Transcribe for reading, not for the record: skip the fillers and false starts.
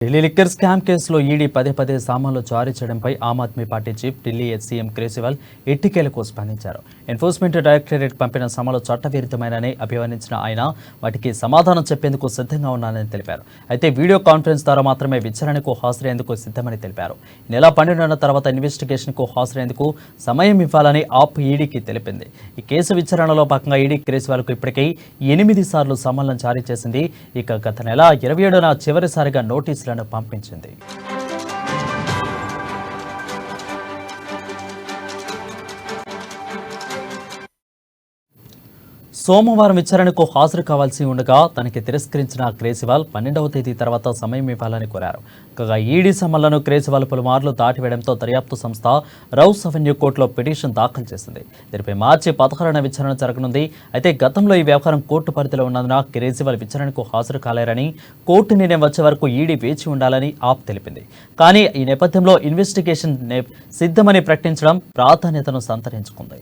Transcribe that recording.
Delhi liquor scam కేసులో ED పదే పదే సామాన్లు జారీ చేయడంపై Aam Aadmi Party chief Delhi CM Kejriwal ఎట్టికేలకు స్పందించారు. ఎన్ఫోర్స్మెంట్ డైరెక్టరేట్ పంపిన సామాన్లు చట్టవిరుద్ధమైనని అభివర్ణించిన ఆయన వాటికి సమాధానం చెప్పేందుకు సిద్ధంగా ఉన్నానని తెలిపారు. అయితే వీడియో కాన్ఫరెన్స్ ద్వారా మాత్రమే విచారణకు హాజరయ్యేందుకు సిద్ధమని తెలిపారు. ఈ నెల 12న తర్వాత ఇన్వెస్టిగేషన్కు హాజరయ్యేందుకు సమయం ఇవ్వాలని ఆప్ ఈడీకి తెలిపింది. ఈ కేసు విచారణలో భాగంగా ఈడీ కేజ్రీవాల్కు ఇప్పటికే 8 సార్లు సమన్లను జారీ చేసింది. ఇక గత నెల 27న చివరిసారిగా నోటీసులను పంపించింది. సోమవారం విచారణకు హాజరు కావాల్సి ఉండగా తనకి తిరస్కరించిన కేజ్రీవాల్ 12వ తేదీ తర్వాత సమయం ఇవ్వాలని కోరారు. కాగా ఈడీ సమన్లను కేజ్రీవాల్ పలుమార్లు దాటివేయడంతో దర్యాప్తు సంస్థ రౌస్ అవెన్యూ కోర్టులో పిటిషన్ దాఖలు చేసింది. దీనిపై మార్చి 16న విచారణ జరగనుంది. అయితే గతంలో ఈ వ్యవహారం కోర్టు పరిధిలో ఉన్నందున కేజ్రీవాల్ విచారణకు హాజరు కాలేరని, కోర్టు నిర్ణయం వచ్చే వరకు ఈడీ వేచి ఉండాలని ఆప్ తెలిపింది. కానీ ఈ నేపథ్యంలో ఇన్వెస్టిగేషన్ సిద్ధమని ప్రకటించడం ప్రాధాన్యతను సంతరించుకుంది.